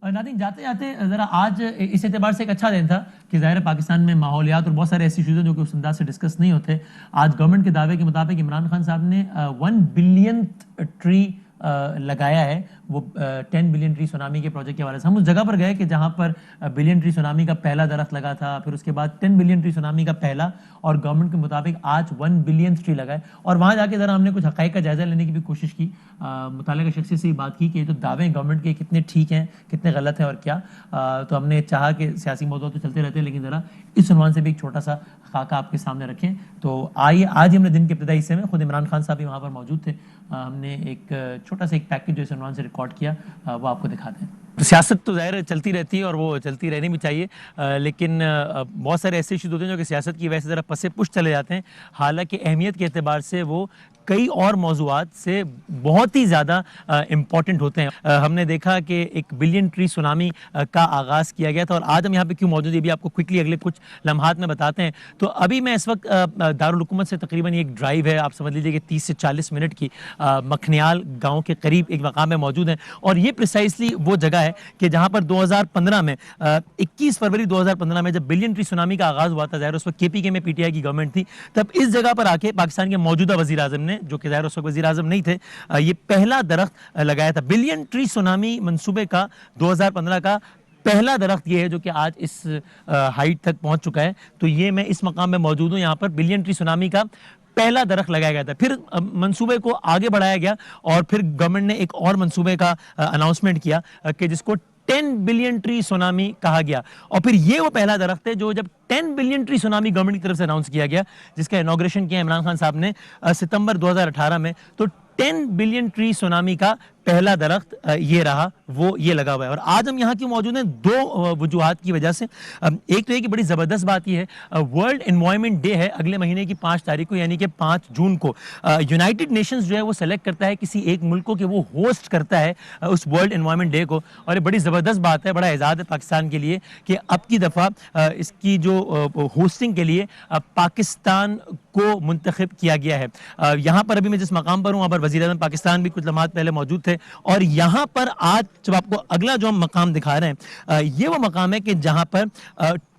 नादिन, जाते जाते ज़रा आज इस एतबार से एक अच्छा दिन था कि ज़ाहिर है पाकिस्तान में माहौलियात और बहुत सारे ऐसे इशूज़ हैं जो कि उस अंदाज से डिस्कस नहीं होते। आज गवर्नमेंट के दावे के मुताबिक इमरान खान साहब ने 1 बिलियन ट्री लगाया है, वो 10 बिलियन ट्री सुनामी के प्रोजेक्ट के हवाले से। हम उस जगह पर गए कि जहाँ पर बिलियन ट्री सुनामी का पहला दरख्त लगा था, फिर उसके बाद 10 बिलियन ट्री सुनामी का पहला, और गवर्नमेंट के मुताबिक आज 1 बिलियन ट्री लगाए। और वहाँ जाके ज़रा हमने कुछ हक़ाइक़ का जायज़ा लेने की भी कोशिश की, मुतालिका शख्सियत से ही बात की कि ये जो दावे गवर्नमेंट के कितने ठीक हैं, कितने गलत हैं और क्या। तो हमने चाहा कि सियासी मौज़ू तो चलते रहते हैं, लेकिन ज़रा इस उन्वान से भी एक छोटा सा खाका आपके सामने रखें। तो आइए, आज हमने दिन के इब्तिदाई हिस्से में खुद इमरान खान साहब भी वहाँ पर मौजूद थे, हमने एक छोटा सा एक पैकेज जो इस उन्वान से रिकॉर्ड किया, वो आपको दिखाते हैं। तो सियासत तो ज़ाहिर चलती रहती है और वो चलती रहनी भी चाहिए, लेकिन बहुत सारे ऐसे इशूज़ होते हैं जो कि सियासत की वजह से ज़रा पसे पुश चले जाते हैं। हालांकि अहमियत के एतबार से वो कई और मौज़ूआत से बहुत ही ज़्यादा इम्पॉर्टेंट होते हैं। हमने देखा कि एक बिलियन ट्री सुनामी का आगाज़ किया गया था, और आज हम यहाँ पे क्यों मौजूद है ये भी आपको क्विकली अगले कुछ लम्हात में बताते हैं। तो अभी मैं इस वक्त दारुल हुकूमत से तकरीबन एक ड्राइव है, आप समझ लीजिए कि 30 से 40 मिनट की, मखनियाल गाँव के करीब एक मकाम में मौजूद हैं। और ये प्रिसाइसली वो जगह है कि जहाँ पर 2015 में 21 फरवरी 2015 में जब बिलियन ट्री सुनामी का आगाज़ हुआ था, ज़ाहिर उस वक्त KPK में PTI की गवर्नमेंट थी, तब इस जगह पर आके पाकिस्तान के मौजूदा वज़ीर आज़म ने, जो कि ज़ाहिर उस वक्त वज़ीर आज़म नहीं थे, ये पहला दरख्त लगाया था। बिलियन ट्री सुनामी मंसूबे का 2015 का पहला दरख्त ये है जो कि आज इस हाइट तक पहुंच चुका है। तो ये मैं इस मकाम में मौजूद हूँ, यहाँ पर बिलियन ट्री सुनामी का पहला दरख्त लगाया गया था। फिर मंसूबे को आगे बढ़ाया गया और फिर गवर्नमेंट ने एक और मंसूबे का अनाउंसमेंट किया कि जिसको 10 बिलियन ट्री सुनामी कहा गया। और फिर ये वो पहला दरख्त है जो जब 10 बिलियन ट्री सुनामी गवर्नमेंट की तरफ से अनाउंस किया गया, जिसका इनॉग्रेशन किया इमरान खान साहब ने सितंबर 2018 में। तो 10 बिलियन ट्री सुनामी का पहला दरख्त ये रहा, वो ये लगा हुआ है। और आज हम यहाँ क्यों मौजूद हैं, दो वजूहात की वजह से। एक तो ये कि बड़ी ज़बरदस्त बात ये है, वर्ल्ड एनवायरनमेंट डे है अगले महीने की 5 तारीख को, यानी कि 5 जून को। यूनाइटेड नेशंस जो है वो सेलेक्ट करता है किसी एक मुल्क को कि वो होस्ट करता है उस वर्ल्ड एनवायरनमेंट डे को। और ये बड़ी ज़बरदस्त बात है, बड़ा एजाज़ है पाकिस्तान के लिए कि अब की दफ़ा इसकी जो होस्टिंग के लिए पाकिस्तान को मुंतखब किया गया है। यहाँ पर अभी मैं जिस मकाम पर हूँ, वहाँ पर वज़ीर आज़म पाकिस्तान भी कुछ लम्हात पहले मौजूद थे। और यहाँ पर आज जब आपको अगला जो हम मकाम दिखा रहे हैं, ये वो मकाम है कि जहाँ पर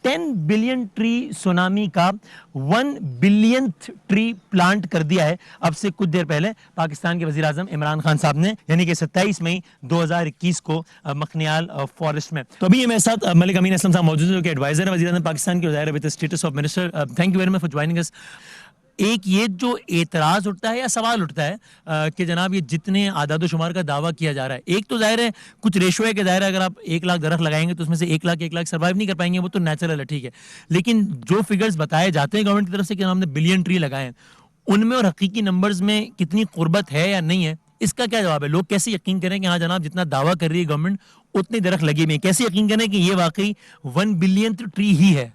10 बिलियन ट्री सुनामी का 1 बिलियंथ ट्री प्लांट कर दिया है अब से कुछ देर पहले पाकिस्तान के वज़ीर आज़म इमरान खान साहब ने, यानी कि 27 मई 2021 को मखनियाल फॉरेस्ट में। तो अभी ये मेरे साथ मलिक अमीन असलम साहब मौजूद है, जो कि एडवाइजर है वज़ीर आज़म पाकिस्तान के, ज़ाहिर with the status of minister. Thank you very much for joining us. एक ये जो एतराज़ उठता है या सवाल उठता है कि जनाब ये जितने आदाद शुमार का दावा किया जा रहा है, एक तो ज़ाहिर है कुछ रेशो है कि ज़ाहिर है अगर आप 1 लाख दरख्त लगाएंगे तो उसमें से 1 लाख सर्वाइव नहीं कर पाएंगे, वो तो नेचुरल है, ठीक है। लेकिन जो फिगर्स बताए जाते हैं गवर्नमेंट की तरफ से कि हमने बिलियन ट्री लगाए हैं, उनमें और हकीकी नंबर्स में कितनी कुर्बत है या नहीं है, इसका क्या जवाब है? लोग कैसे यकीन करें कि हाँ जनाब जितना दावा कर रही है गवर्नमेंट उतने दरख्त लगे हुए हैं? कैसे यकीन करें कि ये वाकई 1 बिलियन ट्री ही है?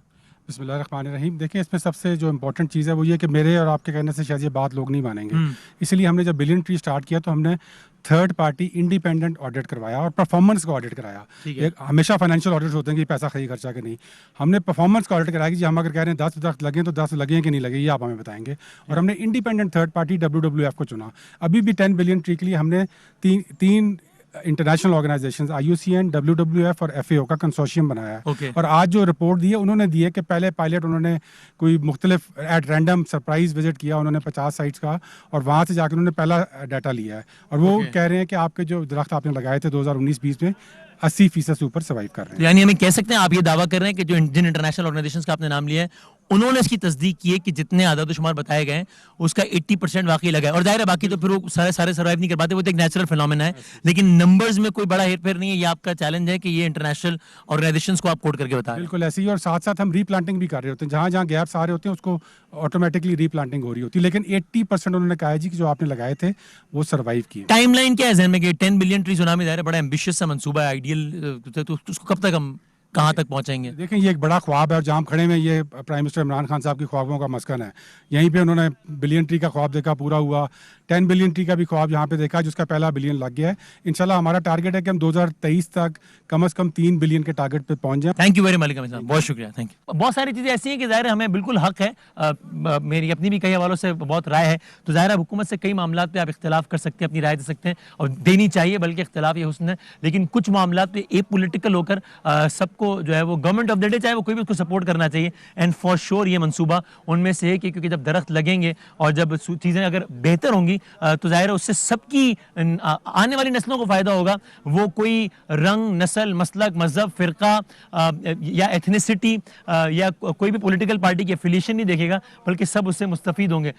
बिस्मिल्लाहिर्रहमानिर्रहीम। देखें, इसमें सबसे जो इम्पोर्टेंट चीज़ है वो ये कि मेरे और आपके कहने से शायद ये बात लोग नहीं मानेंगे, इसलिए हमने जब बिलियन ट्री स्टार्ट किया तो हमने थर्ड पार्टी इंडिपेंडेंट ऑडिट करवाया और परफॉर्मेंस का ऑडिट कराया। एक हमेशा फाइनेंशियल ऑडिट होते हैं कि पैसा सही खर्चा कि नहीं, हमने परफॉर्मेंस का ऑडिट कराया कि जी हम अगर कह रहे हैं 10 दरख्त लगे तो 10 लगे कि नहीं लगे, ये आप हमें बताएंगे। और हमने इंडिपेंडेंट थर्ड पार्टी WWF को चुना। अभी भी 10 बिलियन ट्री के लिए हमने तीन इंटरनेशनल ऑर्गेनाइजेशंस IUCN, WWF और FAO का कंसोर्शियम बनाया है। और आज जो रिपोर्ट दी है उन्होंने दी है कि पहले पायलट उन्होंने कोई मुख्तलिफ एट रैंडम सरप्राइज विजिट किया उन्होंने 50 साइट्स का, और वहाँ से जाकर उन्होंने पहला डाटा लिया है। और वो कह रहे हैं कि आपके जो दरख्त आपने लगाए थे 2019-20 में 80% से ऊपर सर्वाइव कर रहे हैं। यानी हमें कह सकते हैं, आप ये दावा कर रहे हैं कि जो जिन इंटरनेशनल ऑर्गेनाइजेशंस का आपने नाम लिया है उन्होंने इसकी तस्दीक की है कि जितने आदाद शुमार बताए गए हैं उसका 80% वाकई लगा है। और जाहिर है बाकी तो फिर वो सारे सर्वाइव नहीं कर पाते, वो तो एक नेचुरल फिनोमेना है। लेकिन नंबर्स में कोई बड़ा हेरफेर नहीं है, ये आपका चैलेंज है कि ये इंटरनेशनल ऑर्गेनाइजेशंस को आप कोट करके बताएं। बिल्कुल ऐसे ही। और साथ साथ हम रीप्लांटिंग भी कर रहे होते हैं, जहाँ जहाँ गैप्स आ रहे होते हैं उसको ऑटोमेटिकली रीप्लांटिंग हो रही होती है। लेकिन 80% उन्होंने कहा है जी कि जो आपने लगाए थे वो सर्वाइव किए। टाइमलाइन क्या है जहन में कि 10 बिलियन ट्री सुनामी ज़ाहिर है बड़ा एम्बिशियस सा मंसूबा है, आइडियल, तो उसको कब तक हम कहाँ तक पहुंचेंगे? देखें, ये एक बड़ा ख्वाब है और जहाँ हम खड़े में ये प्राइम मिनिस्टर इमरान खान साहब की ख्वाबों का मस्कन है। यहीं पे उन्होंने बिलियन ट्री का ख्वाब देखा, पूरा हुआ। 10 बिलियन ट्री का भी ख्वाब यहाँ पे देखा, जिसका पहला बिलियन लग गया है। इंशाल्लाह हमारा टारगेट है कि हम 2023 तक कम से कम 3 बिलियन के टारगेट पे पहुंच जाएं। थैंक यू वेरी मच साहब, बहुत शुक्रिया, थैंक यू। बहुत सारी चीज़ें ऐसी हैं कि ज़ाहिर है हमें बिल्कुल हक है, मेरी अपनी भी कई हवालों से बहुत राय है, तो ज़ाहिर है हुकूमत से कई मामला पे आप इख्तिलाफ कर सकते हैं, अपनी राय दे सकते हैं और देनी चाहिए, बल्कि इख्तिलाफ ये हुस्न है। लेकिन कुछ मामला पे ए पोलिटिकल होकर सबको जो है वो गवर्नमेंट ऑफ द डे चाहे वो कोई भी उसको सपोर्ट करना चाहिए। एंड फॉर श्योर ये मंसूबा उनमें से है कि क्योंकि जब दरख्त लगेंगे और जब चीज़ें अगर बेहतर होंगी तो ज़ाहिर है उससे सबकी आने वाली नस्लों को फ़ायदा होगा। वो कोई रंग, नस्ल, मसलक, मजहब, फ़िरका या एथनिसिटी या कोई भी पॉलिटिकल पार्टी की एफिलिएशन नहीं देखेगा, बल्कि सब उससे मुस्तफ़ीद होंगे।